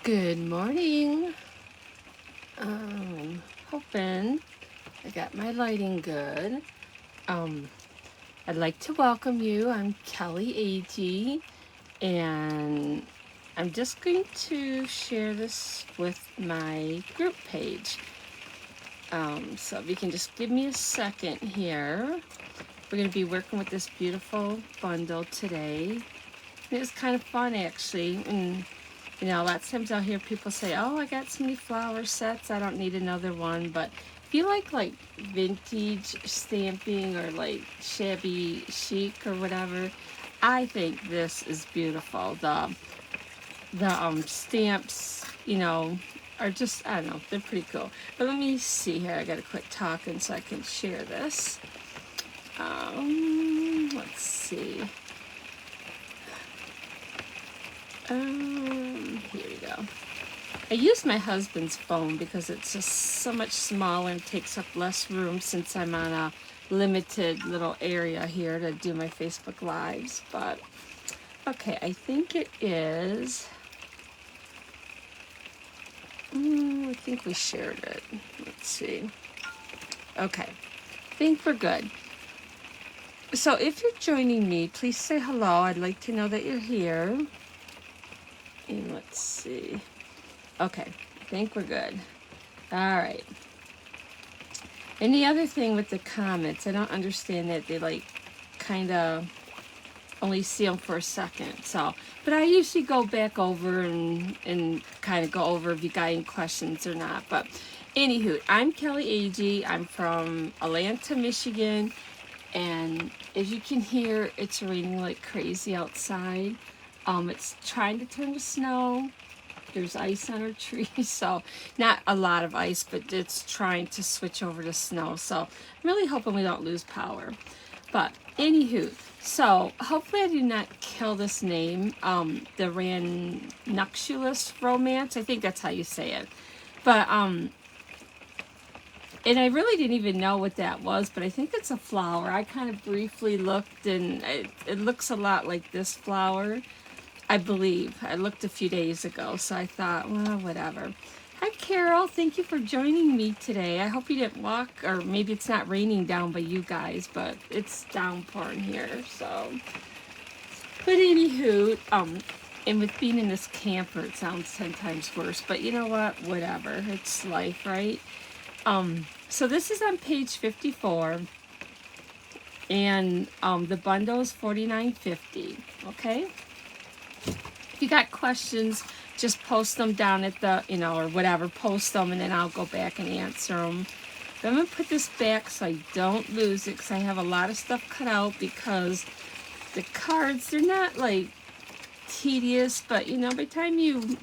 Good morning. Hoping I got my lighting good. I'd like to welcome you. I'm Kelly A.G. and I'm just going to share this with my group page. So if you can just give me a second here. We're going to be working with this beautiful bundle today. It was kind of fun actually, and you know, lots of times I'll hear people say, oh, I got so many flower sets, I don't need another one. But if you like vintage stamping or like shabby chic or whatever, I think this is beautiful. The stamps, you know, are just, I don't know, they're pretty cool. But let me see here, I gotta quit talking so I can share this. Let's see. Here we go. I use my husband's phone because it's just so much smaller and takes up less room since I'm on a limited little area here to do my Facebook Lives. But, okay, I think it is... I think we shared it. Let's see. Okay, I think we're good. So if you're joining me, please say hello. I'd like to know that you're here. And let's see. Okay, I think we're good. All right. And the other thing with the comments, I don't understand that they like kind of only see them for a second. So, but I usually go back over and kind of go over if you got any questions or not. But anywho, I'm Kelly A.G. I'm from Atlanta, Michigan. And as you can hear, it's raining like crazy outside. It's trying to turn to snow. There's ice on our trees, so not a lot of ice, but it's trying to switch over to snow. So I'm really hoping we don't lose power. But anywho, so hopefully I do not kill this name, the Ranunculus Romance. I think that's how you say it. But and I really didn't even know what that was, but I think it's a flower. I kind of briefly looked, and it looks a lot like this flower. I believe. I looked a few days ago, so I thought, well, whatever. Hi, Carol. Thank you for joining me today. I hope you didn't walk, or maybe it's not raining down by you guys, but it's downpouring here, so. But anywho, and with being in this camper, it sounds 10 times worse, but you know what? Whatever. It's life, right? So this is on page 54, and the bundle is $49.50, okay? If you got questions, just post them down at the, you know, or whatever, post them, and then I'll go back and answer them. But I'm going to put this back so I don't lose it, because I have a lot of stuff cut out, because the cards, they're not, like, tedious, but, you know, by the time you,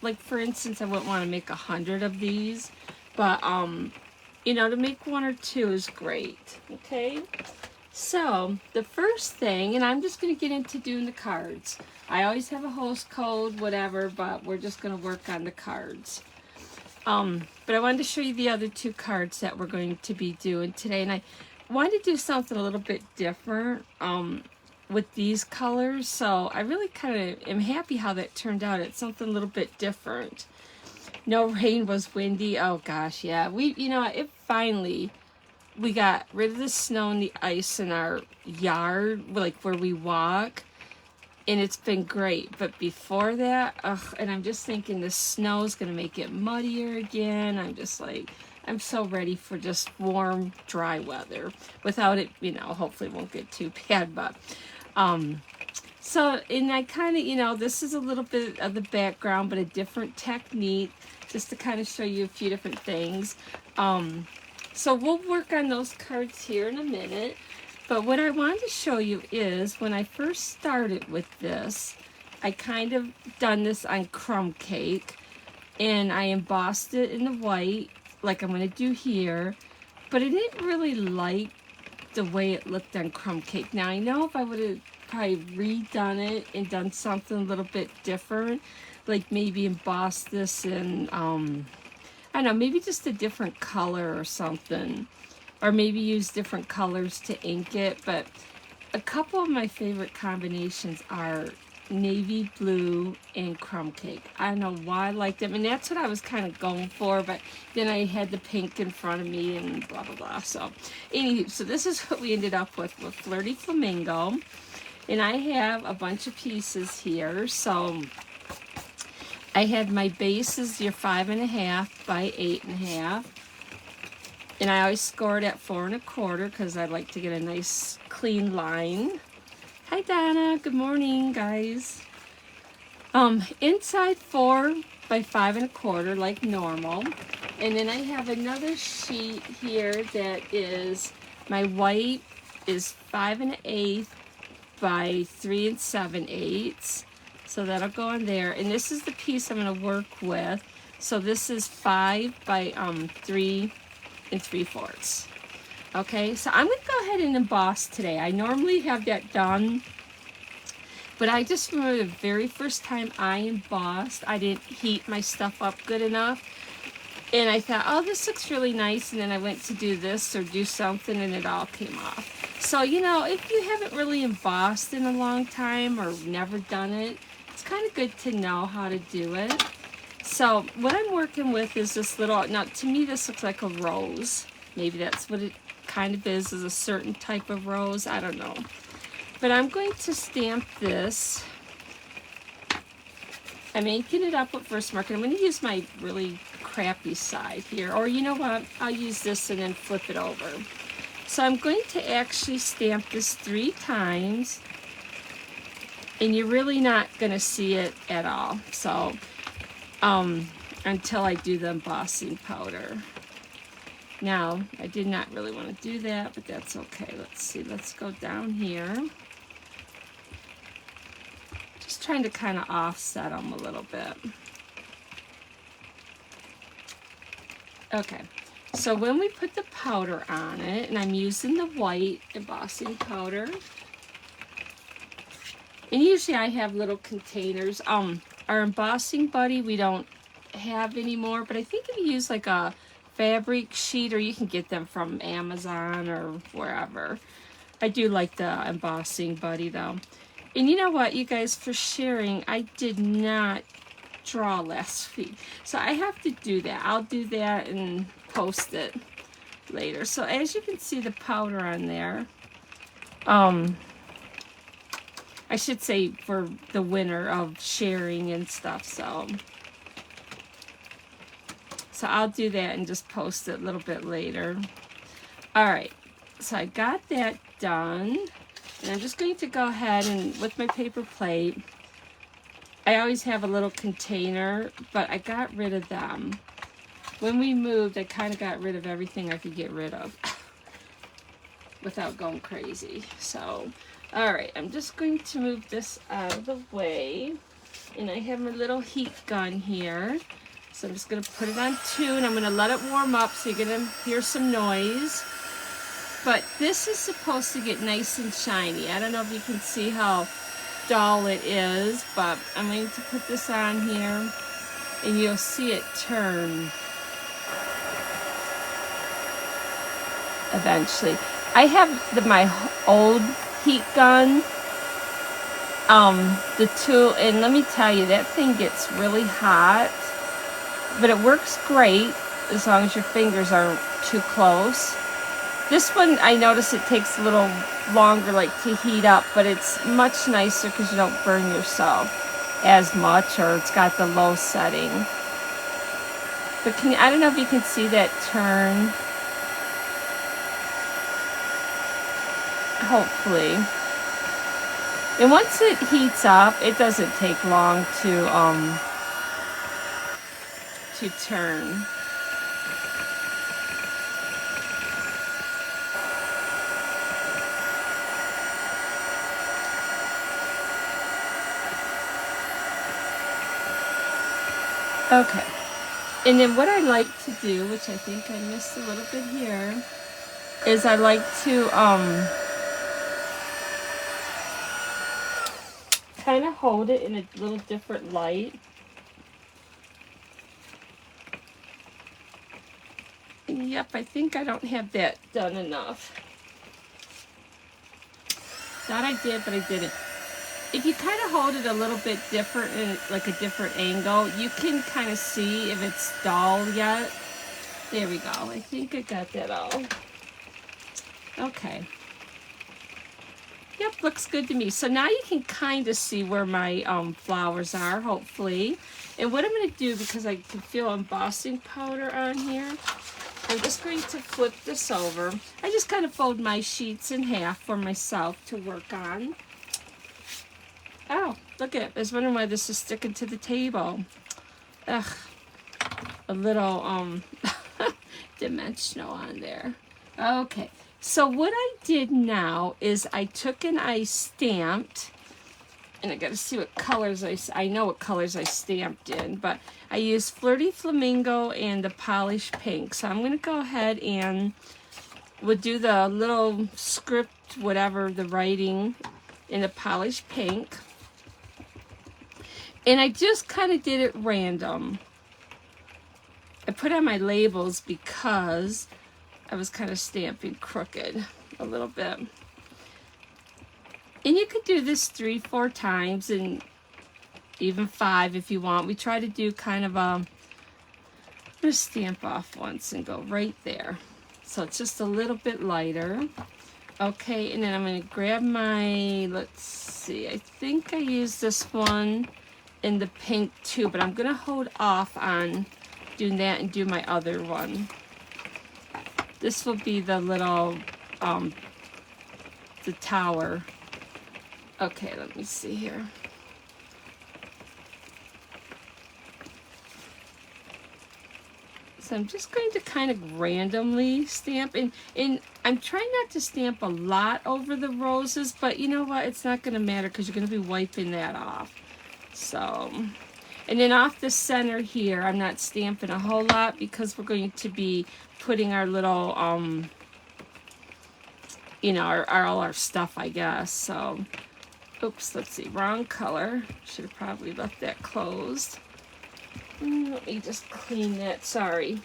like for instance, I wouldn't want to make 100 of these, but, you know, to make 1 or 2 is great, okay? So, the first thing, and I'm just going to get into doing the cards. I always have a host code, whatever, but we're just going to work on the cards. But I wanted to show you the other 2 cards that we're going to be doing today. And I wanted to do something a little bit different with these colors. So, I really kind of am happy how that turned out. It's something a little bit different. No rain, was windy. Oh, gosh, yeah. You know, it finally... We got rid of the snow and the ice in our yard, like where we walk, and it's been great. But before that, and I'm just thinking the snow is going to make it muddier again. I'm just like, I'm so ready for just warm, dry weather without it, you know, hopefully it won't get too bad. But, so, and I kind of, you know, this is a little bit of the background, but a different technique, just to kind of show you a few different things. So we'll work on those cards here in a minute. But what I wanted to show you is when I first started with this, I kind of done this on crumb cake. And I embossed it in the white, like I'm going to do here. But I didn't really like the way it looked on crumb cake. Now I know if I would have probably redone it and done something a little bit different, like maybe emboss this in... I don't know, maybe just a different color or something. Or maybe use different colors to ink it. But a couple of my favorite combinations are navy blue, and crumb cake. I don't know why I liked them, and that's what I was kind of going for, but then I had the pink in front of me and blah blah blah. So anyway, so this is what we ended up with Flirty Flamingo, and I have a bunch of pieces here. So I had my bases, your 5.5 by 8.5, and I always scored at 4 1/4 because I like to get a nice clean line. Hi Donna, good morning guys. Inside 4 by 5 1/4 like normal, and then I have another sheet here that is my white is 5 1/8 by 3 7/8, so that'll go in there. And this is the piece I'm going to work with. So this is 5 by 3 3/4. Okay, so I'm going to go ahead and emboss today. I normally have that done, but I just remember the very first time I embossed, I didn't heat my stuff up good enough. And I thought, oh, this looks really nice. And then I went to do this or do something and it all came off. So, you know, if you haven't really embossed in a long time or never done it, it's kind of good to know how to do it. So what I'm working with is this little, now to me this looks like a rose. Maybe that's what it kind of is a certain type of rose. I don't know. But I'm going to stamp this. I'm inking it up with Versamark. I'm going to use my really crappy side here. Or you know what? I'll use this and then flip it over. So I'm going to actually stamp this 3 times. And you're really not going to see it at all. So until I do the embossing powder. Now, I did not really want to do that, but that's okay. Let's see. Let's go down here. Just trying to kind of offset them a little bit. Okay. So when we put the powder on it, and I'm using the white embossing powder, and usually I have little containers. Our embossing buddy we don't have anymore, but I think if you use like a fabric sheet, or you can get them from Amazon or wherever. I do like the embossing buddy though. And you know what, you guys, for sharing, I did not draw last week, so I have to do that. I'll do that and post it later. So as you can see the powder on there, I should say for the winner of sharing and stuff. So I'll do that and just post it a little bit later. All right, so I got that done. And I'm just going to go ahead and with my paper plate, I always have a little container, but I got rid of them. When we moved, I kind of got rid of everything I could get rid of without going crazy. So, all right, I'm just going to move this out of the way. And I have my little heat gun here. So I'm just going to put it on 2, and I'm going to let it warm up so you're going to hear some noise. But this is supposed to get nice and shiny. I don't know if you can see how dull it is, but I'm going to put this on here, and you'll see it turn eventually. I have my old heat gun, the tool, and let me tell you, that thing gets really hot. But it works great as long as your fingers aren't too close. This one, I notice it takes a little longer to heat up, but it's much nicer because you don't burn yourself as much, or it's got the low setting. But I don't know if you can see that turn. Hopefully. And once it heats up, it doesn't take long to turn. Okay, and then what I like to do, which I think I missed a little bit here, is I like to kind of hold it in a little different light. Yep, I think I don't have that done enough. Thought I did, but I didn't. if you kind of hold it a little bit different, in like a different angle, you can kind of see if it's dull yet. There we go. I think I got that all. Okay. Yep, looks good to me. So now you can kind of see where my flowers are, hopefully. And what I'm going to do, because I can feel embossing powder on here, I'm just going to flip this over. I just kind of fold my sheets in half for myself to work on. Oh, look at it. I was wondering why this is sticking to the table. Ugh. A little dimensional on there. Okay. So what I did now is I took and I stamped, and I got to see what colors I know what colors I stamped in, but I used Flirty Flamingo and the Polished Pink. So I'm going to go ahead and we'll do the little script, whatever, the writing in the Polished Pink. And I just kind of did it random. I put on my labels because I was kind of stamping crooked a little bit. And you could do this 3-4 times, and even 5 if you want. We try to do kind of a, I'm going to stamp off once and go right there. So it's just a little bit lighter. Okay, and then I'm going to grab my, let's see, I think I used this one in the pink too, but I'm going to hold off on doing that and do my other one. This will be the little, the tower. Okay, let me see here. So I'm just going to kind of randomly stamp, and I'm trying not to stamp a lot over the roses, but you know what? It's not going to matter because you're going to be wiping that off. So, and then off the center here, I'm not stamping a whole lot because we're going to be putting our little, you know, all our stuff, I guess. So, oops, let's see, wrong color. Should have probably left that closed. Let me just clean that, sorry.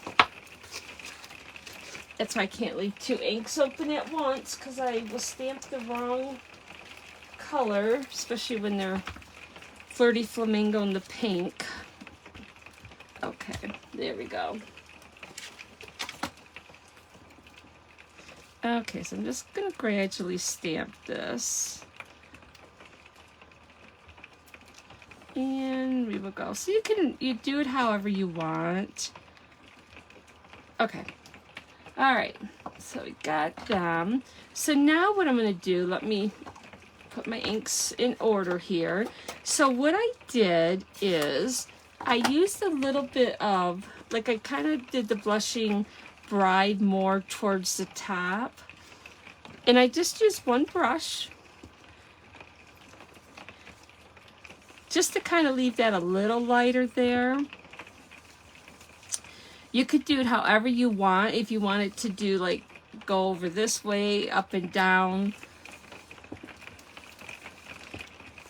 That's why I can't leave 2 inks open at once, because I will stamp the wrong color, especially when they're Flirty Flamingo and the pink. Okay, there we go. Okay, so I'm just going to gradually stamp this. And we will go. So you do it however you want. Okay. All right. So we got them. So now what I'm going to do, let me put my inks in order here. So what I did is I used a little bit of, like I kind of did the Blushing Bride more towards the top. And I just used one brush, just to kind of leave that a little lighter there. You could do it however you want. If you wanted to do like go over this way, up and down.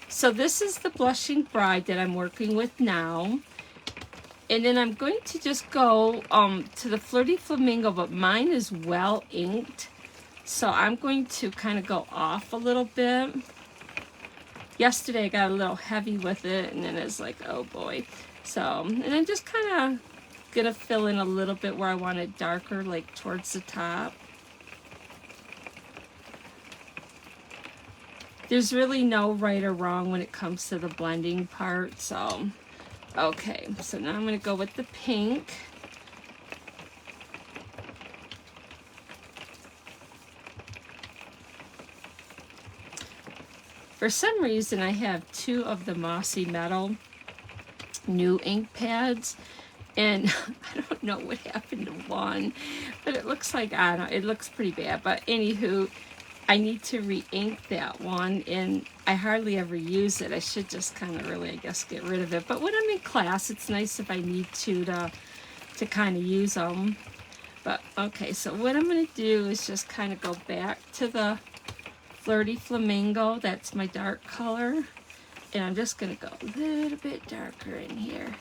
So this is the Blushing Bride that I'm working with now. And then I'm going to just go to the Flirty Flamingo, but mine is well inked. So I'm going to kind of go off a little bit. Yesterday I got a little heavy with it, and then it's like, oh boy. So, and I'm just kind of gonna fill in a little bit where I want it darker, like towards the top. There's really no right or wrong when it comes to the blending part. So, okay, so now I'm gonna go with the pink. For some reason, I have 2 of the Mossy Metal new ink pads, and I don't know what happened to one, but it looks like, I don't know, it looks pretty bad. But anywho, I need to re-ink that one, and I hardly ever use it. I should just kind of really, I guess, get rid of it. But when I'm in class, it's nice if I need to kind of use them. But okay, so what I'm going to do is just kind of go back to the Flirty Flamingo. That's my dark color, and I'm just going to go a little bit darker in here.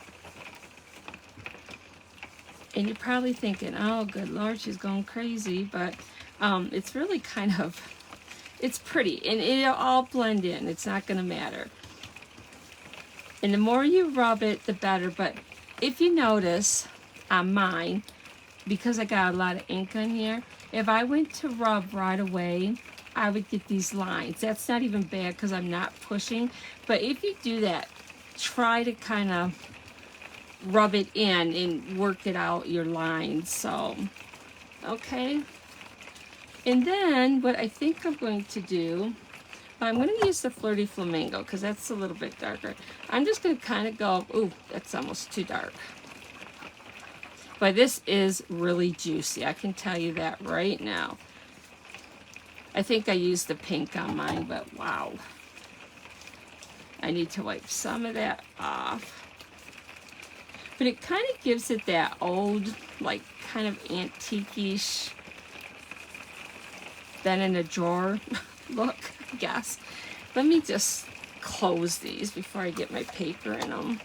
And you're probably thinking, oh good lord, she's going crazy, but it's really kind of It's pretty, and it'll all blend in. It's not going to matter. And the more you rub it, the better. But if you notice on mine, because I got a lot of ink on here, if I went to rub right away, I would get these lines. That's not even bad because I'm not pushing. But if you do that, try to kind of rub it in and work it out, your lines. So, okay. And then what I think I'm going to do, I'm going to use the Flirty Flamingo because that's a little bit darker. I'm just going to kind of go, ooh, that's almost too dark. But this is really juicy. I can tell you that right now. I think I used the pink on mine, but wow. I need to wipe some of that off. But it kind of gives it that old, like, kind of antique-ish, been in a drawer look, I guess. Let me just close these before I get my paper in them.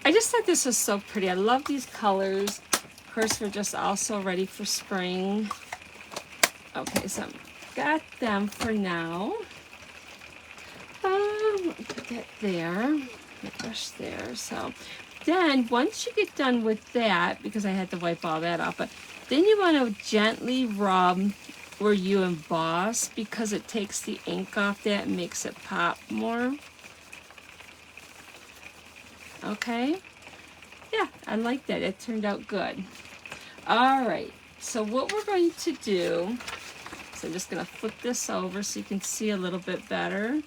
I just thought this was so pretty. I love these colors. Of course, we're just also ready for spring. Okay, so I've got them for now. Put that there. My brush there. So then, once you get done with that, because I had to wipe all that off, but then you want to gently rub where you emboss because it takes the ink off that and makes it pop more. Okay, yeah, I like that. It turned out good. All right, so what we're going to do, so I'm just going to flip this over so you can see a little bit better.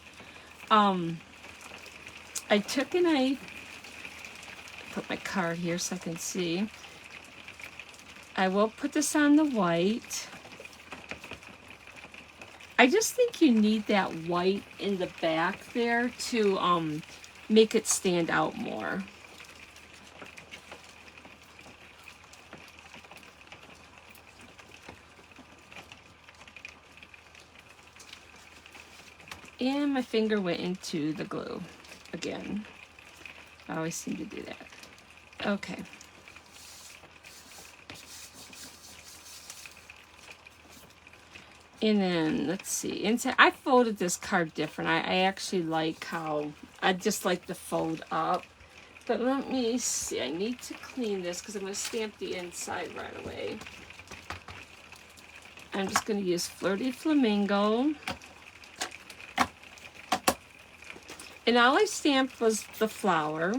I took and I put my card here so I can see. I will put this on the white. I just think you need that white in the back there to make it stand out more. And my finger went into the glue again. I always seem to do that. Okay. And then, let's see. Inside, I folded this card different. I actually like how, I just like to fold up. But let me see. I need to clean this because I'm going to stamp the inside right away. I'm just going to use Flirty Flamingo. And all I stamped was the flower.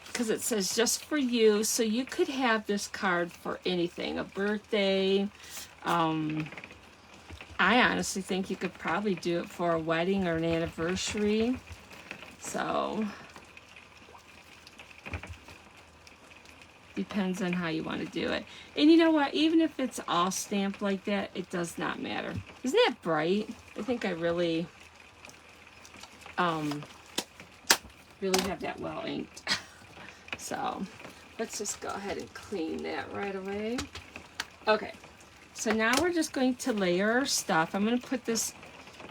Because it says just for you. So you could have this card for anything. A birthday. I honestly think you could probably do it for a wedding or an anniversary. So, depends on how you want to do it. And you know what? Even if it's all stamped like that, it does not matter. Isn't that bright? I think I really, really have that well inked. So, let's just go ahead and clean that right away. Okay. So now we're just going to layer our stuff. I'm going to put this,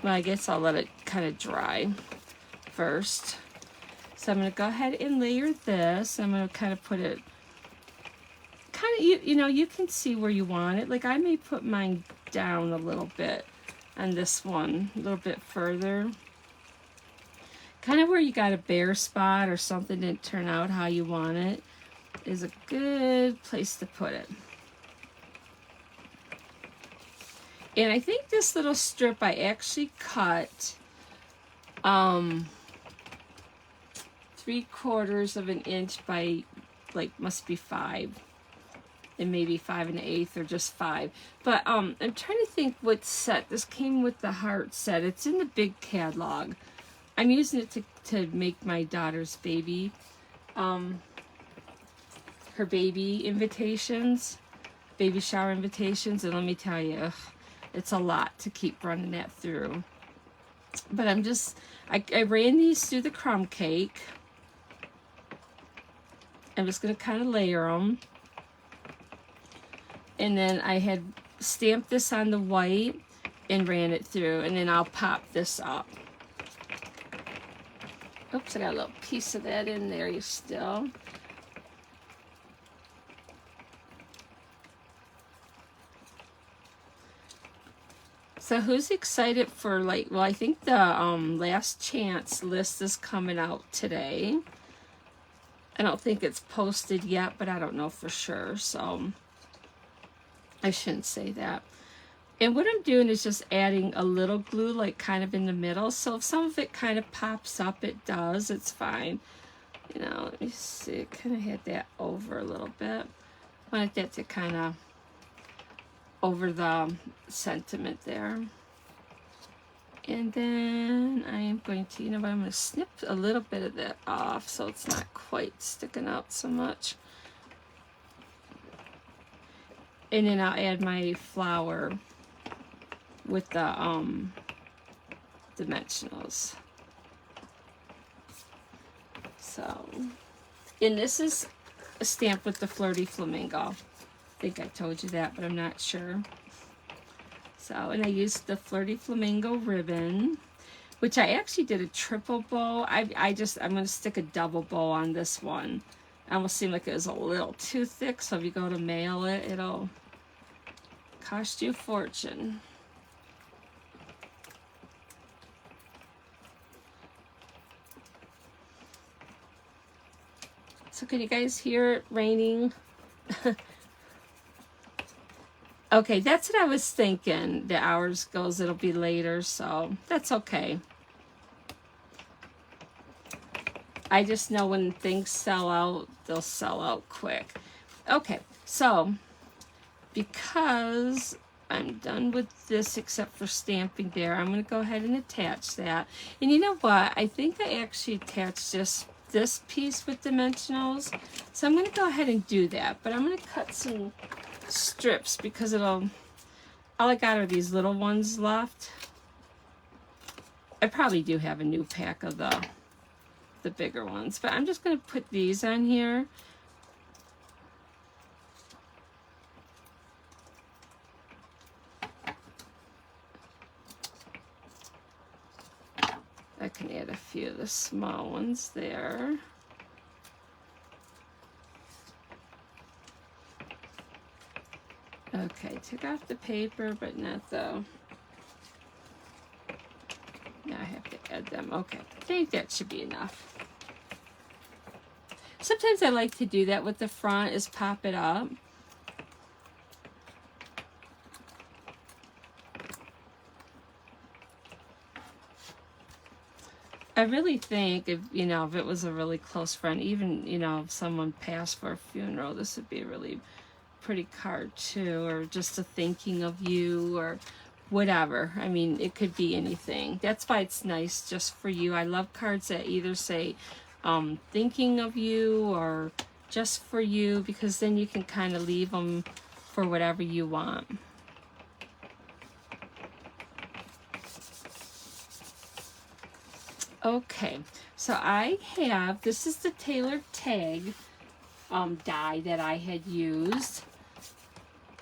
well, I guess I'll let it kind of dry first. So I'm going to go ahead and layer this. I'm going to kind of put it, kind of, you know, you can see where you want it. Like I may put mine down a little bit on this one, a little bit further. Kind of where you got a bare spot or something didn't turn out how you want it is a good place to put it. And I think this little strip I actually cut 3/4 of an inch by, like, must be 5. And maybe 5 1/8 or just 5. But I'm trying to think what set. This came with the heart set. It's in the big catalog. I'm using it to make my daughter's baby, her baby invitations, baby shower invitations. And let me tell you, it's a lot to keep running that through. But I'm just, I ran these through the crumb cake. I'm just going to kind of layer them. And then I had stamped this on the white and ran it through. And then I'll pop this up. Oops, I got a little piece of that in there still. So who's excited for, like, well, I think the last chance list is coming out today. I don't think it's posted yet, but I don't know for sure, so I shouldn't say that. And what I'm doing is just adding a little glue, like kind of in the middle. So if some of it kind of pops up, it does, it's fine. You know, let me see, kind of had that over a little bit. I wanted that to kind of over the sentiment there. And then I am going to, you know what, I'm going to snip a little bit of that off so it's not quite sticking out so much. And then I'll add my flower with the dimensionals. So, and this is a stamp with the Flirty Flamingo. I think I told you that, but I'm not sure. So, and I used the Flirty Flamingo ribbon, which I actually did a triple bow. I'm going to stick a double bow on this one. It almost seemed like it was a little too thick, so if you go to mail it, it'll cost you a fortune. So can you guys hear it raining? Okay, that's what I was thinking. The hours goes, it'll be later, so that's okay. I just know when things sell out, they'll sell out quick. Okay, so because I'm done with this except for stamping there, I'm going to go ahead and attach that. And you know what? I think I actually attached this piece with dimensionals. So I'm going to go ahead and do that. But I'm going to cut some strips because all I got are these little ones left. I probably do have a new pack of the bigger ones, but I'm just going to put these on here. I can add a few of the small ones there. Okay, took off the paper, but not the... Now I have to add them. Okay, I think that should be enough. Sometimes I like to do that with the front, is pop it up. I really think if it was a really close friend, even, if someone passed for a funeral, this would be a really pretty card too, or just a thinking of you or whatever. I mean, it could be anything. That's why it's nice just for you. I love cards that either say thinking of you or just for you, because then you can kind of leave them for whatever you want. Okay, so I have, this is the tailored tag die that I had used.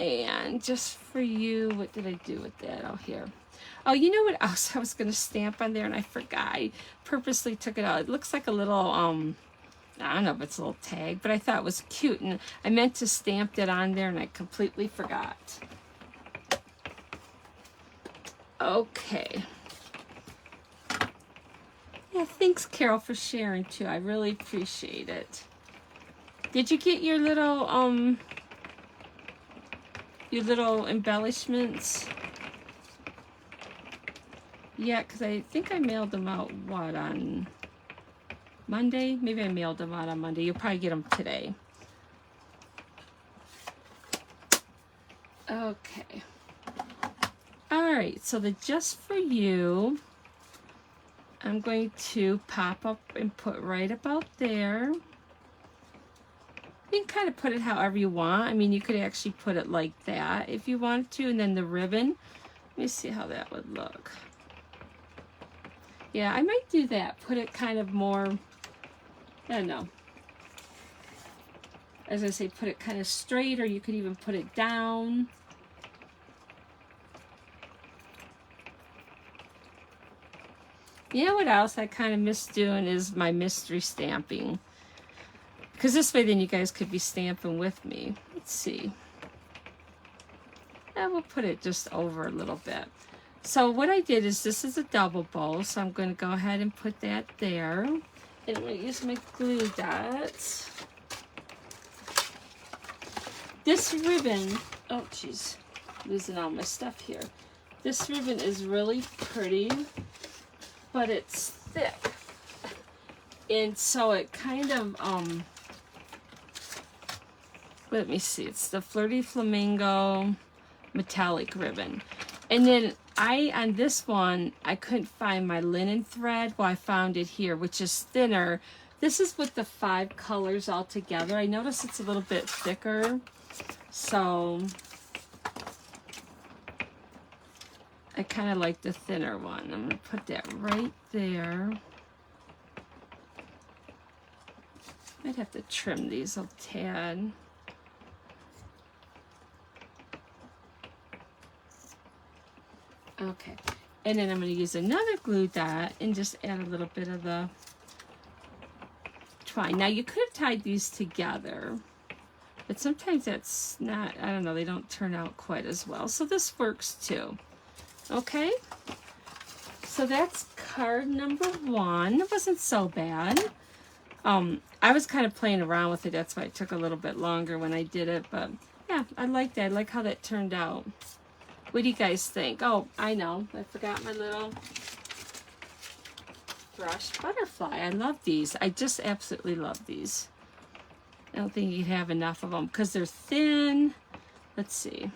And just for you, what did I do with that? Oh, here. Oh, you know what else I was going to stamp on there and I forgot. I purposely took it out. It looks like a little, I don't know if it's a little tag, but I thought it was cute. And I meant to stamp it on there and I completely forgot. Okay. Yeah, thanks, Carol, for sharing too. I really appreciate it. Did you get your little embellishments? Yeah, because I think I mailed them out, what, on Monday? Maybe I mailed them out on Monday. You'll probably get them today. Okay. All right, so the just for you, I'm going to pop up and put right about there. You can kind of put it however you want. I mean, you could actually put it like that if you want to. And then the ribbon, let me see how that would look. Yeah, I might do that. Put it kind of more, I don't know. As I say, put it kind of straight, or you could even put it down. You know what else I kind of miss doing is my mystery stamping. Because this way then you guys could be stamping with me. Let's see. And we'll put it just over a little bit. So what I did is, this is a double bow, so I'm going to go ahead and put that there. And I'm going to use my glue dots. This ribbon, oh geez, losing all my stuff here. This ribbon is really pretty, but it's thick. And so it kind of, let me see, it's the Flirty Flamingo metallic ribbon. And then on this one, I couldn't find my linen thread. Well, I found it here, which is thinner. This is with the 5 colors all together. I notice it's a little bit thicker. So I kind of like the thinner one. I'm going to put that right there. Might have to trim these a tad. Okay, and then I'm going to use another glue dot and just add a little bit of the twine. Now you could have tied these together, but sometimes that's not, I don't know, they don't turn out quite as well. So this works too. Okay, so that's card number 1. It wasn't so bad. I was kind of playing around with it. That's why it took a little bit longer when I did it. But yeah, I like that. I like how that turned out. What do you guys think? Oh, I know. I forgot my little brushed butterfly. I love these. I just absolutely love these. I don't think you have enough of them because they're thin. Let's see.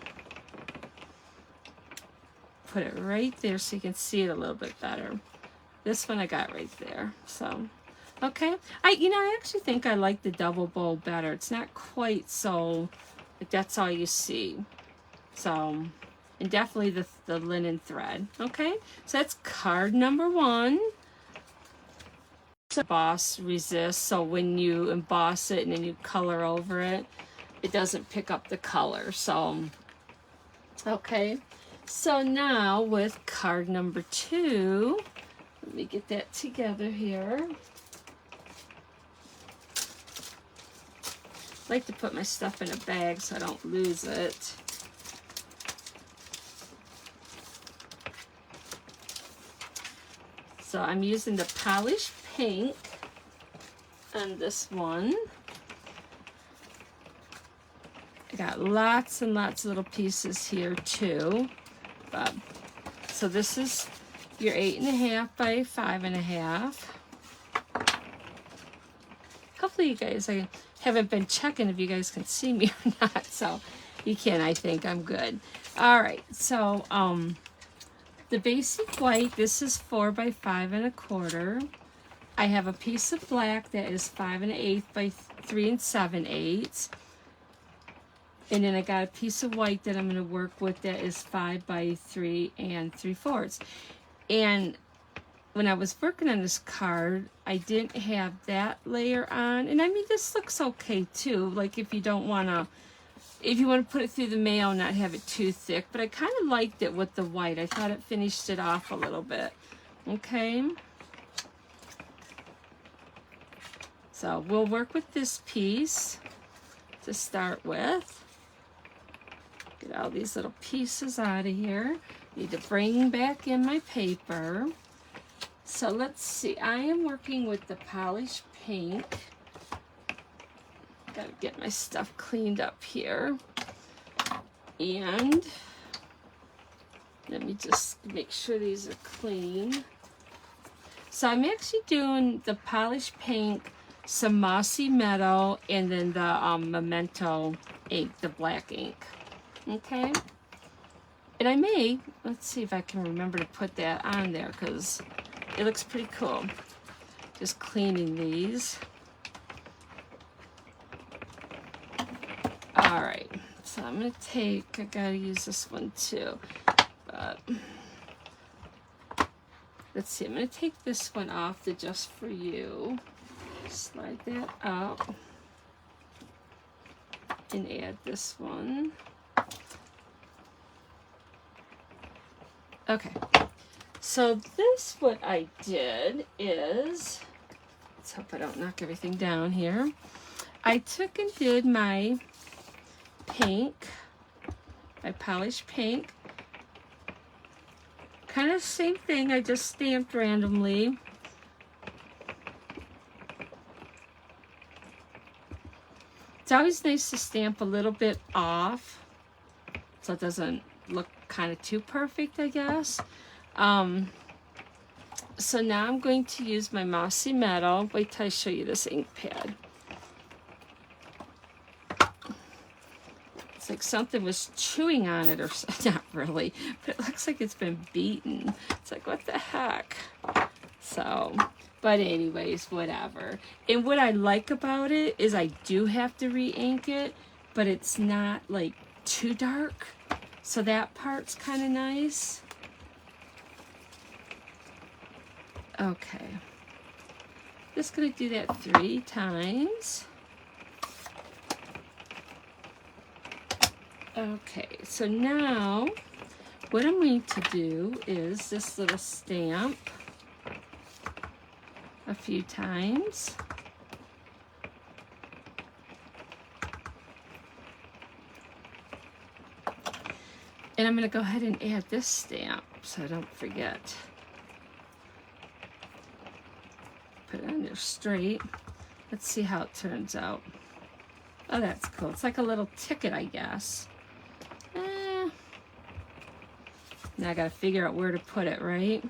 Put it right there so you can see it a little bit better. This one I got right there. So, okay. I actually think I like the double bow better. It's not quite so, like that's all you see. So, and definitely the linen thread. Okay, so that's card number 1. Emboss Resist, so when you emboss it and then you color over it, it doesn't pick up the color. So, okay, so now with card number 2, let me get that together here. I like to put my stuff in a bag so I don't lose it. So I'm using the polished pink on this one. I got lots and lots of little pieces here too. So this is your 8.5 by 5.5. Hopefully you guys, I haven't been checking if you guys can see me or not. So you can, I think I'm good. All right, so the basic white, this is 4 by 5.25. I have a piece of black that is 5.125 by 3 7/8. And then I got a piece of white that I'm going to work with that is 5 by 3 3/4. And when I was working on this card, I didn't have that layer on. And I mean, this looks okay too. Like if you don't want to, if you want to put it through the mail and not have it too thick. But I kind of liked it with the white. I thought it finished it off a little bit. Okay. So we'll work with this piece to start with. Get all these little pieces out of here. Need to bring back in my paper. So let's see. I am working with the polished pink. Got to get my stuff cleaned up here. And let me just make sure these are clean. So I'm actually doing the polished pink, some mossy meadow, and then the memento ink, the black ink. Okay. And I may, let's see if I can remember to put that on there because it looks pretty cool. Just cleaning these. All right, so I'm gonna take, I gotta use this one too, but let's see, I'm gonna take this one off the Just For You, slide that up, and add this one. Okay, so this, what I did is, let's hope I don't knock everything down here. I took and did my pink, my polished pink, kind of same thing, I just stamped randomly. It's always nice to stamp a little bit off so it doesn't look kind of too perfect, I guess. So now I'm going to use my Mossy Meadow. Wait till I show you this ink pad. It's like something was chewing on it, or not really, but it looks like it's been beaten. It's like, what the heck? So, but anyways, whatever. And what I like about it is I do have to re-ink it, but it's not like too dark. So that part's kind of nice. Okay. Just gonna do that 3 times. Okay, so now what I'm going to do is this little stamp a few times. And I'm going to go ahead and add this stamp so I don't forget. Put it on there straight. Let's see how it turns out. Oh, that's cool. It's like a little ticket, I guess. Now I gotta figure out where to put it, right?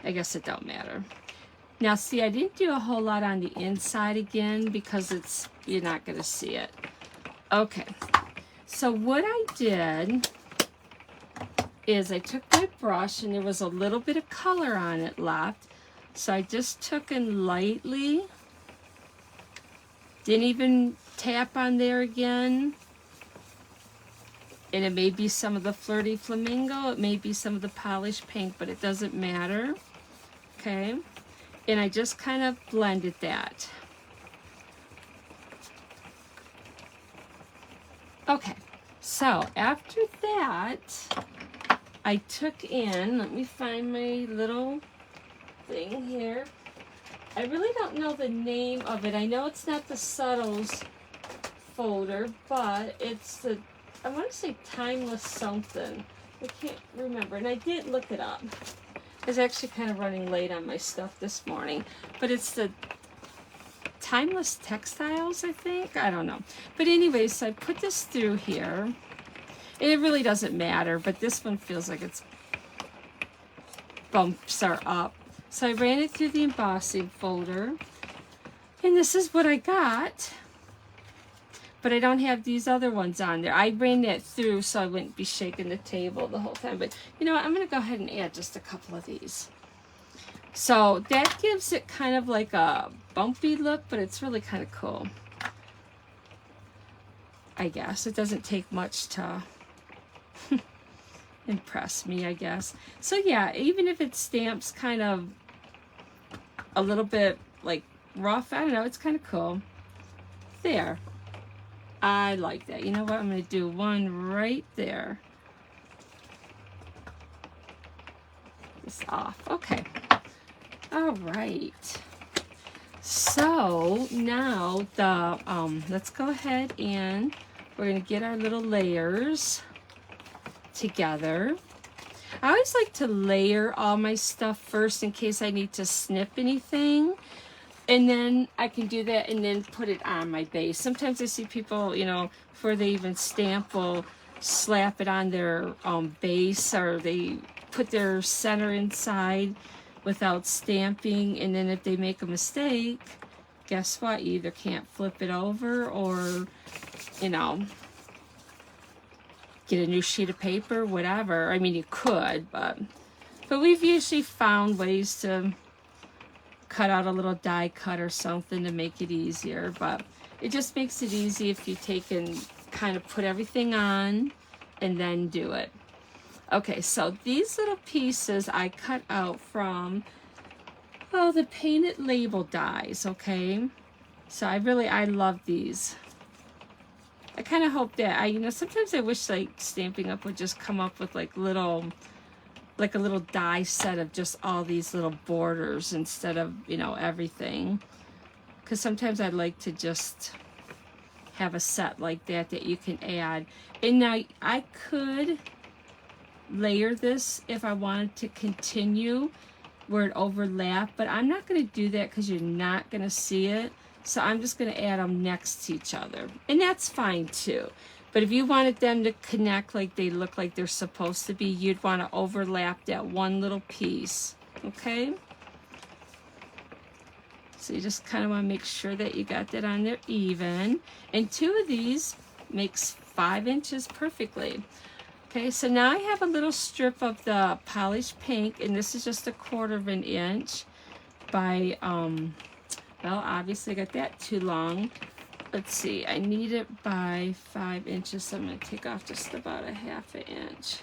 I guess it don't matter. Now see, I didn't do a whole lot on the inside again because it's, you're not gonna see it. Okay, so what I did is I took my brush and there was a little bit of color on it left. So I just took and lightly, didn't even tap on there again. And it may be some of the Flirty Flamingo, it may be some of the Polished Pink, but it doesn't matter. Okay, and I just kind of blended that. Okay, so after that, I took in, let me find my little thing here. I really don't know the name of it. I know it's not the Subtles folder, but it's the, I want to say Timeless something. I can't remember, and I did look it up. I was actually kind of running late on my stuff this morning, but it's the Timeless Textiles, I think. I don't know. But anyways, so I put this through here. And it really doesn't matter, but this one feels like its bumps are up. So I ran it through the embossing folder, and this is what I got. But I don't have these other ones on there. I ran that through so I wouldn't be shaking the table the whole time. But you know what? I'm going to go ahead and add just a couple of these. So that gives it kind of like a bumpy look, but it's really kind of cool. I guess. It doesn't take much to impress me, I guess. So yeah, even if it stamps kind of a little bit like rough, I don't know, it's kind of cool. There. I like that. You know what? I'm going to do one right there. This off. Okay. All right. So now the let's go ahead and we're going to get our little layers together. I always like to layer all my stuff first in case I need to snip anything. And then I can do that and then put it on my base. Sometimes I see people, you know, before they even stamp, will slap it on their base, or they put their center inside without stamping. And then if they make a mistake, guess what? You either can't flip it over or, you know, get a new sheet of paper, whatever. I mean, you could, but we've usually found ways to cut out a little die cut or something to make it easier. But it just makes it easy if you take and kind of put everything on and then do it. Okay, so these little pieces I cut out from, oh, the painted label dies, okay? So I love these. I kind of hope that, you know, sometimes I wish like Stampin' Up! Would just come up with like a little die set of just all these little borders instead of, you know, everything. Because sometimes I'd like to just have a set like that that you can add. And now I could layer this if I wanted to continue where it overlap, but I'm not going to do that because you're not going to see it. So I'm just going to add them next to each other, and that's fine too. But if you wanted them to connect like they look like they're supposed to be, you'd want to overlap that one little piece, okay? So you just kind of want to make sure that you got that on there even. And 2 of these makes 5 inches perfectly. Okay, so now I have a little strip of the polished pink, and this is just 1/4 inch by, well, obviously I got that too long. Let's see, I need it by 5 inches, so I'm going to take off just about 1/2 inch.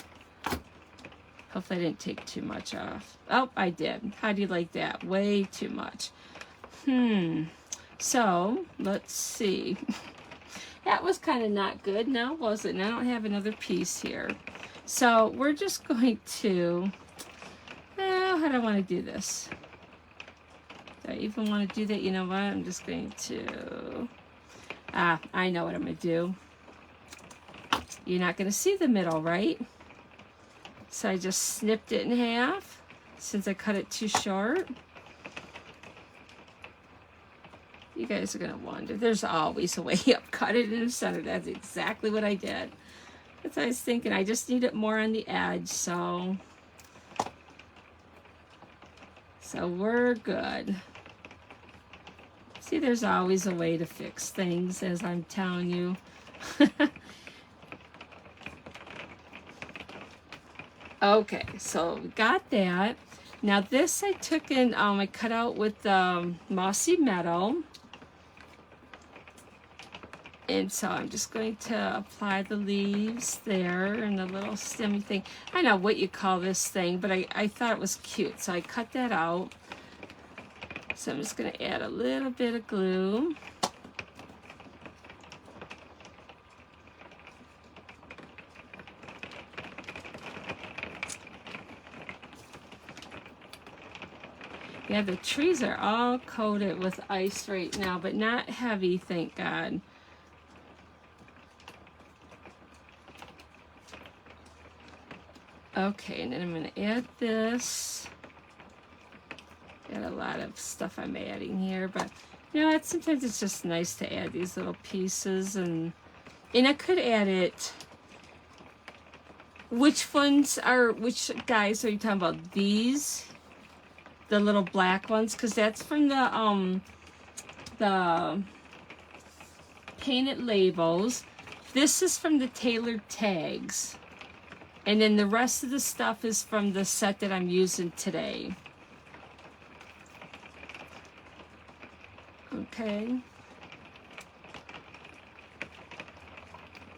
Hopefully I didn't take too much off. Oh, I did. How do you like that? Way too much. So, let's see. That was kind of not good, now was it? And I don't have another piece here. So we're just going to, how do I want to do this? Do I even want to do that? You know what? I'm just going to, I know what I'm going to do. You're not going to see the middle, right? So I just snipped it in half since I cut it too short. You guys are going to wonder. There's always a way up. Cut it in the center. That's exactly what I did. That's what I was thinking. I just need it more on the edge. So we're good. See, there's always a way to fix things, as I'm telling you. Okay, so we got that. Now this I took in, I cut out with mossy meadow. And so I'm just going to apply the leaves there and the little stemmy thing. I don't know what you call this thing, but I thought it was cute, so I cut that out. So I'm just going to add a little bit of glue. Yeah, the trees are all coated with ice right now, but not heavy, thank God. Okay, and then I'm going to add this. Got a lot of stuff I'm adding here, but you know what? Sometimes it's just nice to add these little pieces, and I could add it. Which guys are you talking about? These, the little black ones, because that's from the painted labels. This is from the tailored tags. And then the rest of the stuff is from the set that I'm using today. Okay.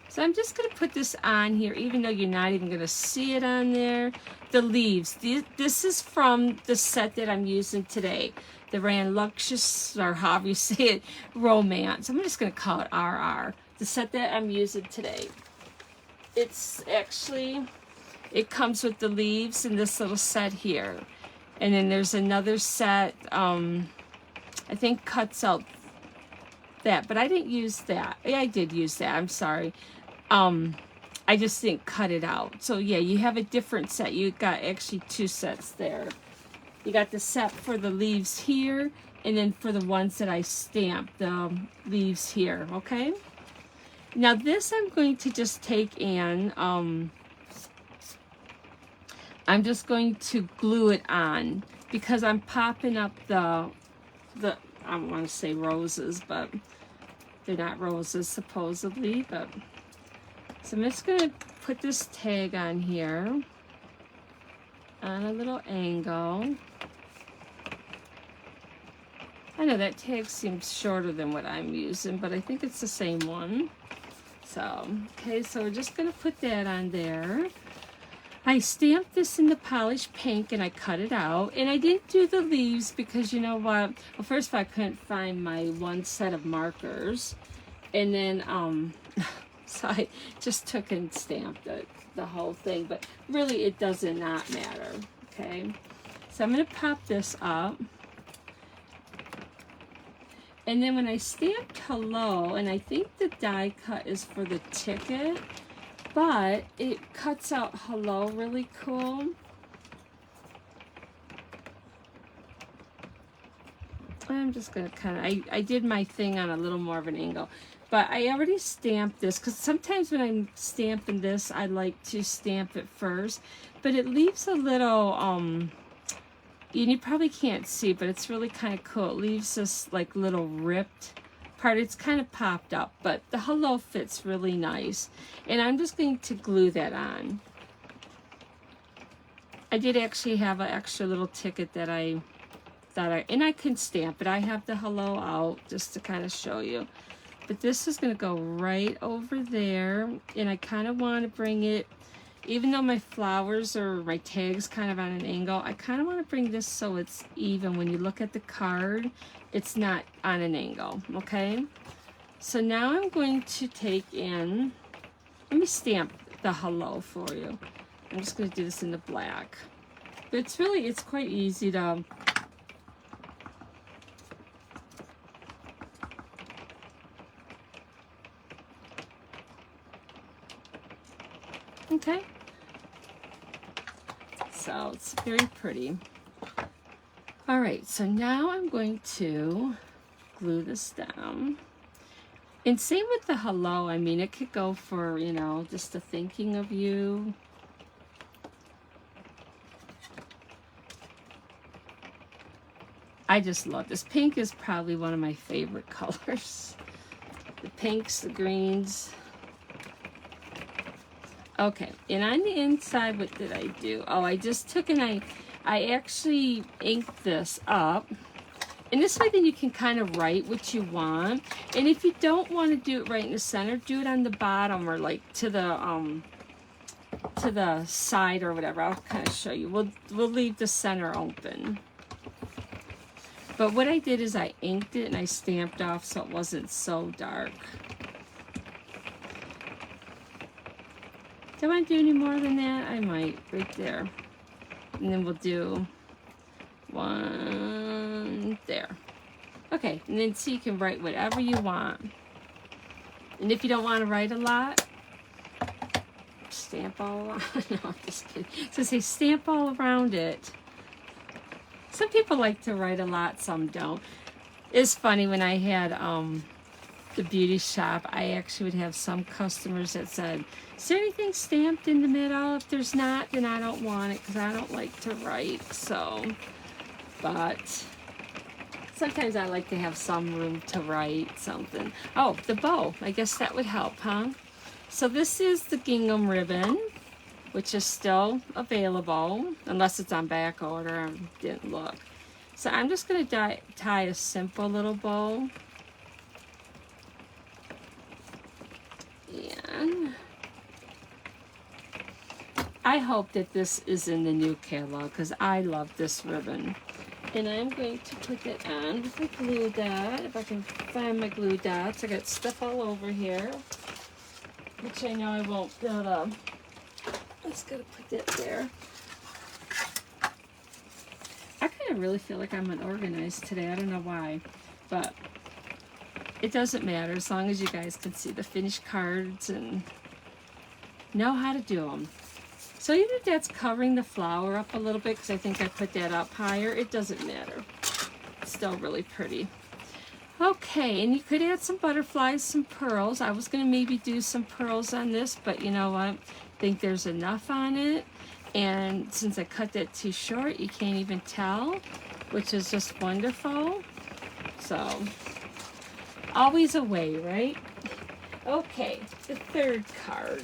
So I'm just going to put this on here, even though you're not even going to see it on there. The leaves. This is from the set that I'm using today. The Ranunculus, or however you say it, Romance. I'm just going to call it RR. The set that I'm using today. It's actually, it comes with the leaves in this little set here. And then there's another set, I think cuts out that, but I didn't use that. Yeah, I did use that, I'm sorry. I just didn't cut it out. So yeah, you have a different set. You got actually 2 sets there. You got the set for the leaves here, and then for the ones that I stamped, the leaves here, okay? Now this I'm going to just take and I'm just going to glue it on, because I'm popping up the I don't want to say roses, but they're not roses supposedly, but so I'm just going to put this tag on here on a little angle. I know that tag seems shorter than what I'm using, but I think it's the same one. So, okay, so we're just going to put that on there. I stamped this in the polished pink and I cut it out. And I didn't do the leaves because, you know what? Well, first of all, I couldn't find my one set of markers. And then, so I just took and stamped the whole thing. But really, it does not matter, okay? So I'm going to pop this up. And then when I stamped hello, and I think the die cut is for the ticket, but it cuts out hello really cool. I'm just going to kind of, I did my thing on a little more of an angle. But I already stamped this, because sometimes when I'm stamping this, I like to stamp it first. But it leaves a little, and you probably can't see, but it's really kind of cool. It leaves this like little ripped part. It's kind of popped up, but the hello fits really nice. And I'm just going to glue that on. I did actually have an extra little ticket that I can stamp it. I have the hello out just to kind of show you. But this is going to go right over there, and I kind of want to bring it, even though my flowers or my tags kind of on an angle, I kind of want to bring this so it's even. When you look at the card, it's not on an angle, okay? So now I'm going to take in, let me stamp the hello for you. I'm just going to do this in the black. But it's quite easy to, okay? So it's very pretty. All right, so now I'm going to glue this down. And same with the hello. I mean, it could go for, you know, just the thinking of you. I just love this. Pink is probably one of my favorite colors. The pinks, the greens. Okay, and on the inside, what did I do? Oh, I just took and I actually inked this up. And this way then you can kind of write what you want. And if you don't want to do it right in the center, do it on the bottom or like to the side or whatever. I'll kind of show you. We'll leave the center open. But what I did is I inked it and I stamped off so it wasn't so dark. Do I want to do any more than that? I might, right there. And then we'll do one there. Okay, and then so you can write whatever you want. And if you don't want to write a lot, stamp all around. No, I'm just kidding. So say stamp all around it. Some people like to write a lot, some don't. It's funny, when I had the beauty shop, I actually would have some customers that said, is there anything stamped in the middle? If there's not, then I don't want it because I don't like to write. So, but sometimes I like to have some room to write something. Oh, the bow. I guess that would help, huh? So this is the gingham ribbon, which is still available, unless it's on back order. I didn't look. So I'm just going to tie a simple little bow. And I hope that this is in the new catalog because I love this ribbon. And I'm going to put it on with a glue dot. If I can find my glue dots. I got stuff all over here, which I know I won't build up. I'm just going to put that there. I kind of really feel like I'm unorganized today. I don't know why, but it doesn't matter as long as you guys can see the finished cards and know how to do them. So even if that's covering the flower up a little bit, because I think I put that up higher, it doesn't matter. It's still really pretty. Okay, and you could add some butterflies, some pearls. I was going to maybe do some pearls on this, but you know what? I think there's enough on it. And since I cut that too short, you can't even tell, which is just wonderful. So, always a way, right? Okay, the third card.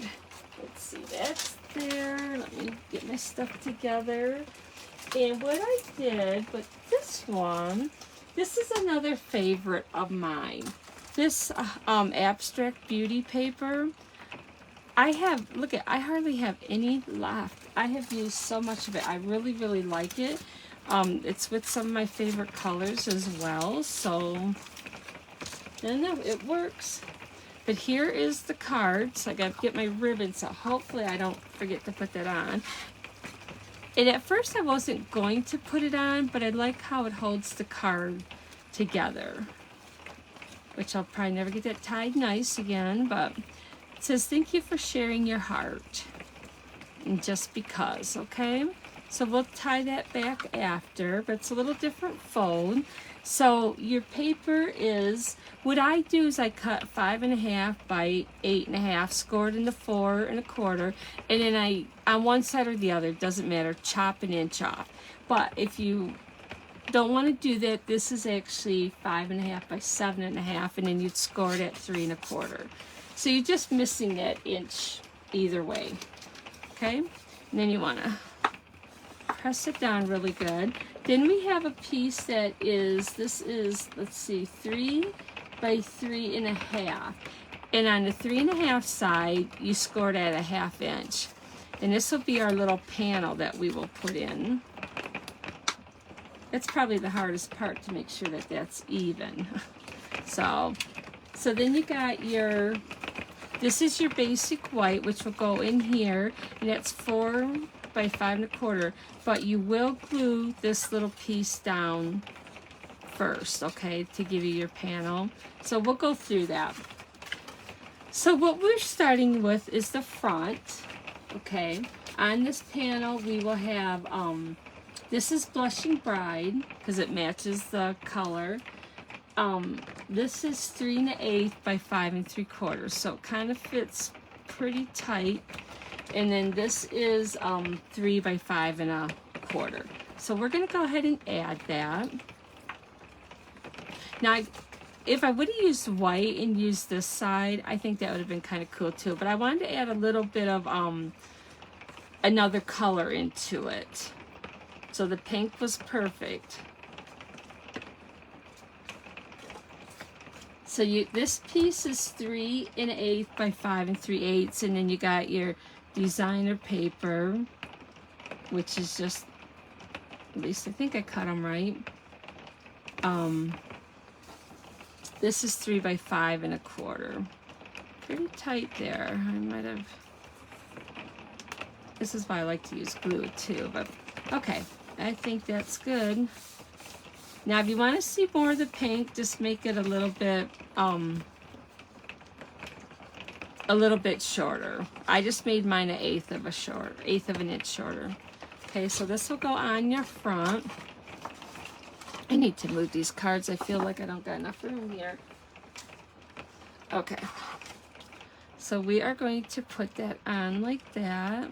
Let's see, that's there. Let me get my stuff together. And what I did with this one, this is another favorite of mine. This abstract beauty paper. I hardly have any left. I have used so much of it. I really, really like it. It's with some of my favorite colors as well. So, I don't know, it works. But here is the card. So I got to get my ribbon, so hopefully I don't forget to put that on. And at first I wasn't going to put it on, but I like how it holds the card together. which I'll probably never get that tied nice again, but it says, thank you for sharing your heart. And just because, okay? So we'll tie that back after, but it's a little different fold. So your paper is, what I do is I cut 5.5 by 8.5, scored into 4 1/4, and then I, on one side or the other, doesn't matter, chop an inch off. But if you don't want to do that, this is actually 5.5 by 7.5, and then you'd score it at 3 1/4. So you're just missing that inch either way, okay? And then you want to press it down really good. Then we have a piece that is, this is, let's see, 3 by 3.5. And on the 3.5 side, you scored at a 1/2 inch. And this will be our little panel that we will put in. That's probably the hardest part, to make sure that that's even. So then you got your, this is your basic white, which will go in here, and that's 4 by 5 1/4, but you will glue this little piece down first, okay, to give you your panel. So we'll go through that. So what we're starting with is the front, okay. On this panel we will have, this is Blushing Bride, because it matches the color. This is 3 1/8 by 5 3/4, so it kind of fits pretty tight. And then this is 3 by 5 1/4. So we're going to go ahead and add that. Now, if I would have used white and used this side, I think that would have been kind of cool too. But I wanted to add a little bit of another color into it. So the pink was perfect. So this piece is 3 1/8 by 5 3/8, and then you got your designer paper, which is just, at least I think I cut them right. This is 3 by 5 1/4. Pretty tight there. I might have, this is why I like to use glue too, but okay, I think that's good. Now if you want to see more of the pink, just make it a little bit shorter. I just made mine 1/8 of an inch shorter. Okay, so this will go on your front. I need to move these cards. I feel like I don't got enough room here. Okay, so we are going to put that on like that.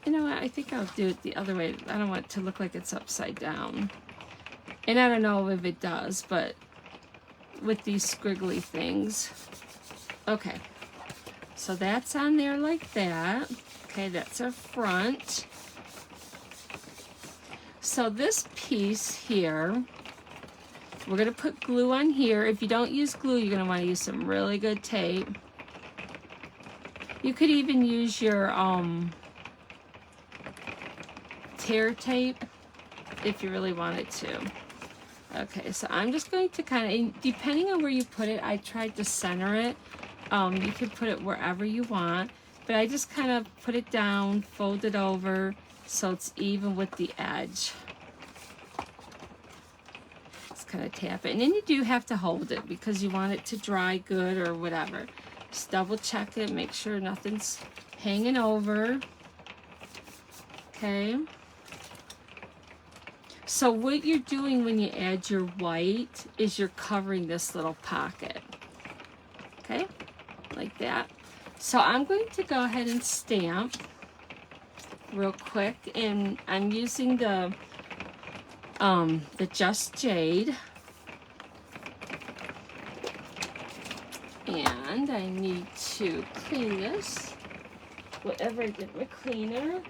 You know what, I think I'll do it the other way. I don't want it to look like it's upside down. And I don't know if it does, but with these squiggly things. Okay, so that's on there like that. Okay, that's our front. So this piece here, we're going to put glue on here. If you don't use glue, you're going to want to use some really good tape. You could even use your tear tape if you really wanted to. Okay, so I'm just going to kind of, depending on where you put it, I tried to center it. You could put it wherever you want, but I just kind of put it down, fold it over so it's even with the edge. Just kind of tap it, and then you do have to hold it because you want it to dry good or whatever. Just double check it, make sure nothing's hanging over. Okay. So what you're doing when you add your white is you're covering this little pocket. Okay, like that. So I'm going to go ahead and stamp real quick, and I'm using the Just Jade. And I need to clean this, whatever I did with cleaner.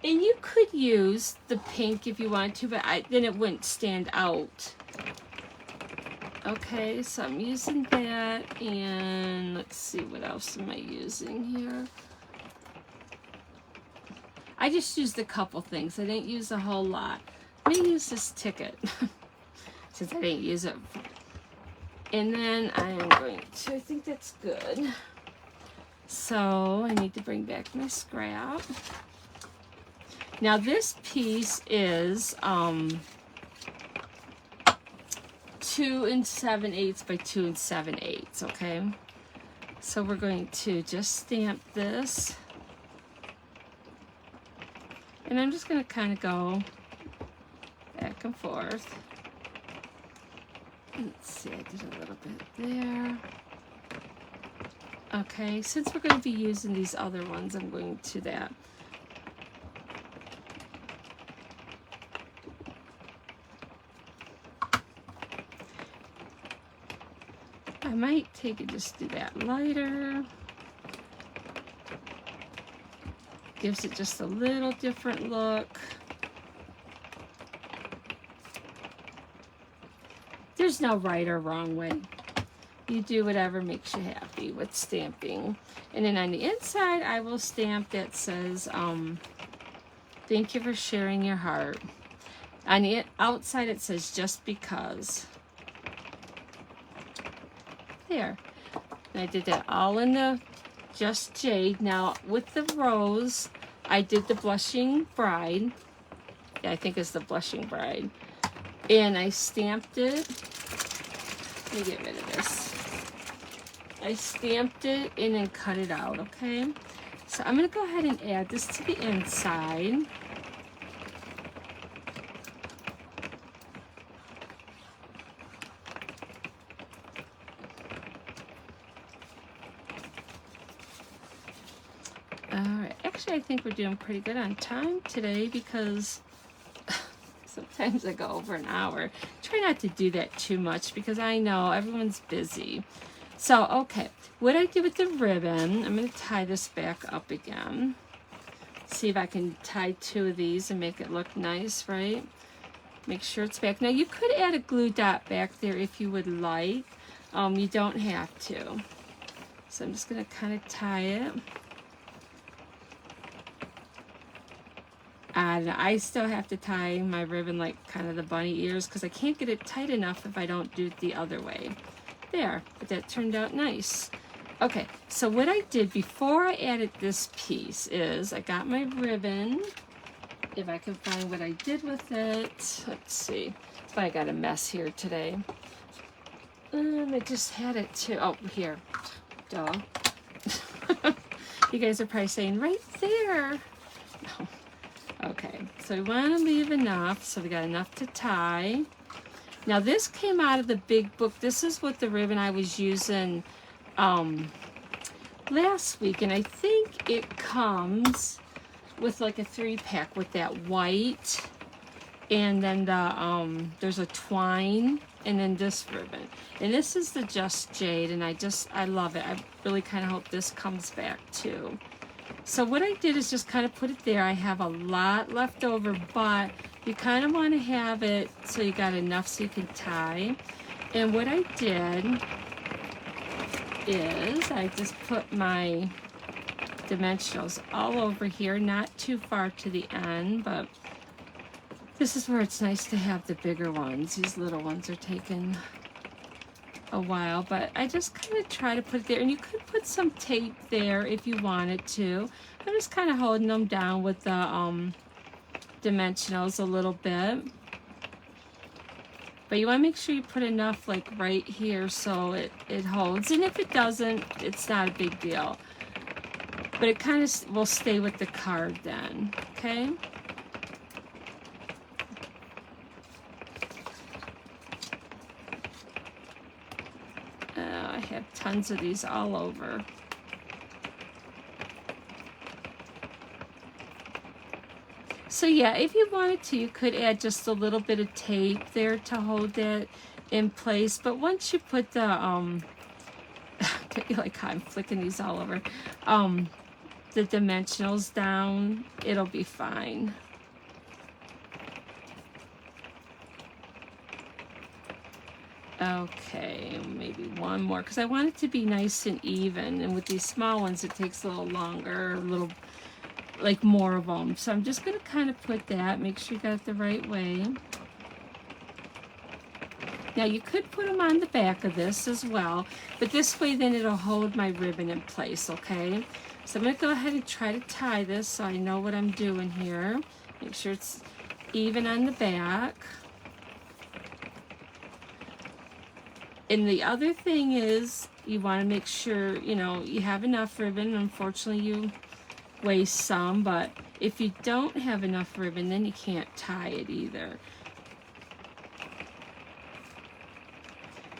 And you could use the pink if you want to, but then it wouldn't stand out. Okay, so I'm using that, and let's see, what else am I using here? I just used a couple things. I didn't use a whole lot. Let me use this ticket since I didn't use it. And then I am going to, I think that's good. So I need to bring back my scrap. Now this piece is 2 7/8 by 2 7/8, okay? So we're going to just stamp this. And I'm just going to kind of go back and forth. Let's see, I did a little bit there. Okay, since we're going to be using these other ones, I'm going to that. I might take it, just do that lighter. Gives it just a little different look. There's no right or wrong way. You do whatever makes you happy with stamping. And then on the inside, I will stamp that says, thank you for sharing your heart. On the outside, it says, just because. There. And I did that all in the Just Jade. Now, with the rose, I did the Blushing Bride. Yeah, I think it's the Blushing Bride. And I stamped it. Let me get rid of this. I stamped it and then cut it out, okay? So I'm going to go ahead and add this to the inside. Alright, actually I think we're doing pretty good on time today because sometimes I go over an hour. Try not to do that too much because I know everyone's busy. So, okay, what I did with the ribbon, I'm going to tie this back up again. See if I can tie 2 of these and make it look nice, right? Make sure it's back. Now, you could add a glue dot back there if you would like. You don't have to. So I'm just going to kind of tie it. And I still have to tie my ribbon like kind of the bunny ears because I can't get it tight enough if I don't do it the other way. There, but that turned out nice. Okay, so what I did before I added this piece is I got my ribbon. If I can find what I did with it. Let's see. That's why I got a mess here today. I just had it too. Oh, here. Duh. You guys are probably saying, right there. No. Okay, so we want to leave enough, so we got enough to tie. Now this came out of the big book. This is what the ribbon I was using last week, and I think it comes with like a 3-pack with that white, and then the there's a twine, and then this ribbon. And this is the Just Jade, and I love it. I really kind of hope this comes back too. So what I did is just kind of put it there. I have a lot left over, but you kind of want to have it so you got enough so you can tie. And what I did is I just put my dimensionals all over here, not too far to the end, but this is where it's nice to have the bigger ones. These little ones are taking a while, but I just kind of try to put it there, and you could put some tape there if you wanted to. I'm just kind of holding them down with the dimensionals a little bit, but you want to make sure you put enough like right here so it holds, and if it doesn't, it's not a big deal, but it kind of will stay with the card then. Okay, I have tons of these all over. So yeah, if you wanted to, you could add just a little bit of tape there to hold that in place. But once you put the, like how I'm flicking these all over, the dimensionals down, it'll be fine. Okay, maybe one more, because I want it to be nice and even. And with these small ones, it takes a little longer, a little like more of them. So I'm just going to kind of put that, make sure you got it the right way. Now you could put them on the back of this as well, but this way then it'll hold my ribbon in place, okay? So I'm going to go ahead and try to tie this so I know what I'm doing here. Make sure it's even on the back. And the other thing is, you want to make sure, you know, you have enough ribbon. Unfortunately, you waste some, but if you don't have enough ribbon, then you can't tie it either.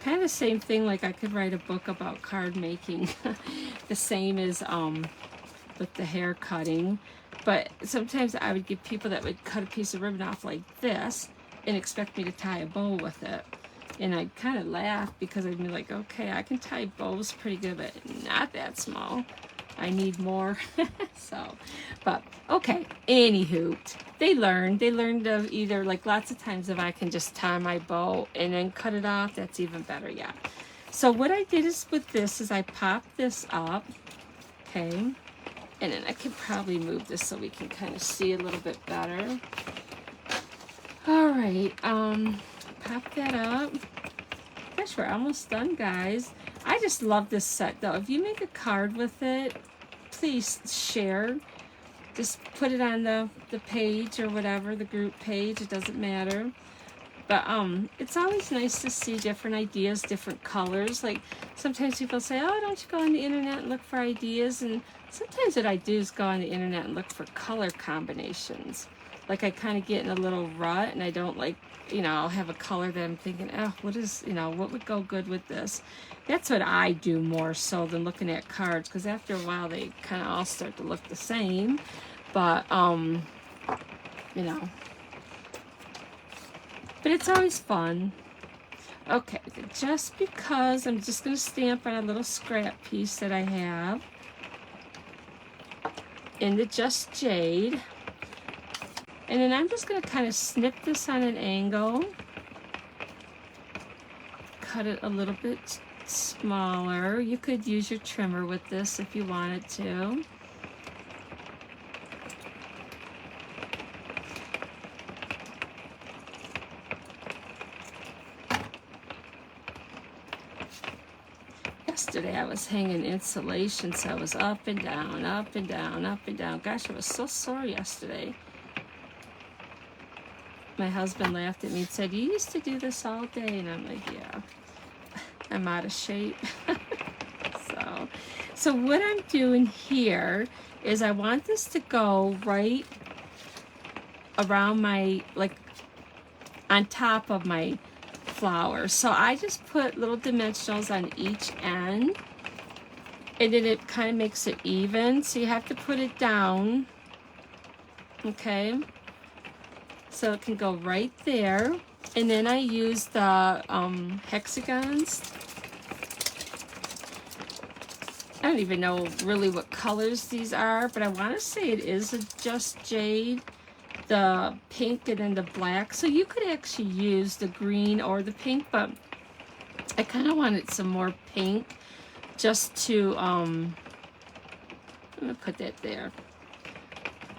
Kind of the same thing, like I could write a book about card making. The same as with the hair cutting. But sometimes I would get people that would cut a piece of ribbon off like this and expect me to tie a bow with it. And I'd kind of laugh because I'd be like, okay, I can tie bows pretty good, but not that small. I need more. So, but okay, anywho, they learned of either, like lots of times if I can just tie my bow and then cut it off, that's even better, yeah. So what I did is with this is I popped this up, okay, and then I could probably move this so we can kind of see a little bit better. All right, pop that up. Gosh, we're almost done, guys. I just love this set, though. If you make a card with it, please share. Just put it on the page or whatever, the group page. It doesn't matter. But it's always nice to see different ideas, different colors. Like sometimes people say, oh, don't you go on the internet and look for ideas? And sometimes what I do is go on the internet and look for color combinations. Like I kind of get in a little rut and I don't like, you know, I'll have a color that I'm thinking, oh, what is, you know, what would go good with this? That's what I do more so than looking at cards, because after a while they kind of all start to look the same. But, you know, but it's always fun. Okay, just because I'm just going to stamp on a little scrap piece that I have in the Just Jade. And then I'm just going to kind of snip this on an angle. Cut it a little bit smaller. You could use your trimmer with this if you wanted to. Yesterday I was hanging insulation, so I was up and down, up and down, up and down. Gosh, I was so sore yesterday. My husband laughed at me and said, you used to do this all day. And I'm like, yeah, I'm out of shape. So what I'm doing here is I want this to go right around my, like on top of my flower. So I just put little dimensionals on each end, and then it kind of makes it even. So you have to put it down, okay? So it can go right there. And then I use the hexagons. I don't even know really what colors these are, but I want to say it is a Just Jade, the pink and then the black. So you could actually use the green or the pink, but I kind of wanted some more pink just to, I'm going to put that there.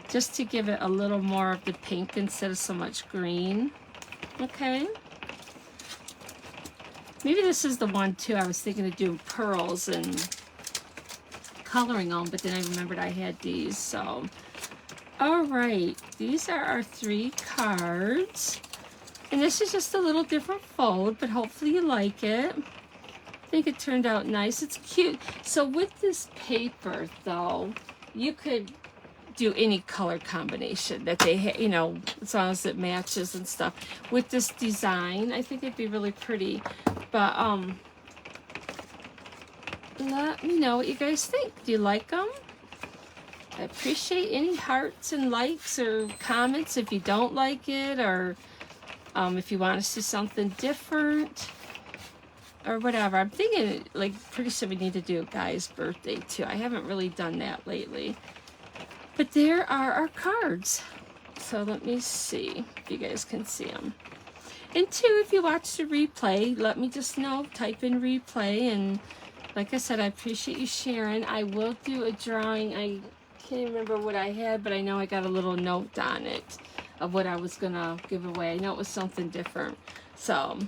Just to give it a little more of the pink instead of so much green. Okay. Maybe this is the one too. I was thinking of doing pearls and coloring them, but then I remembered I had these. So, all right. These are our 3 cards. And this is just a little different fold, but hopefully you like it. I think it turned out nice. It's cute. So with this paper, though, you could do any color combination that they you know, as long as it matches and stuff. With this design, I think it'd be really pretty. But let me know what you guys think. Do you like them? I appreciate any hearts and likes or comments if you don't like it, or if you want to see something different or whatever. I'm thinking like pretty soon we need to do a guy's birthday too. I haven't really done that lately. But there are our cards. So let me see if you guys can see them. And 2, if you watch the replay, let me just know. Type in replay. And like I said, I appreciate you sharing. I will do a drawing. I can't remember what I had, but I know I got a little note on it of what I was going to give away. I know it was something different. So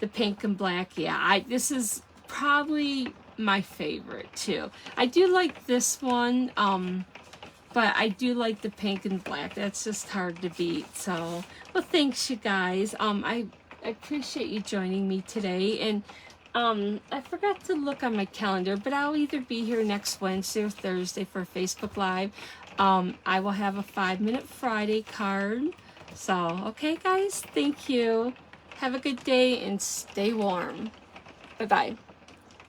the pink and black, yeah. This is probably my favorite too. I do like this one. But I do like the pink and black. That's just hard to beat. So, well, thanks, you guys. I appreciate you joining me today. And I forgot to look on my calendar, but I'll either be here next Wednesday or Thursday for Facebook Live. I will have a 5-minute Friday card. So, okay, guys, thank you. Have a good day and stay warm. Bye-bye.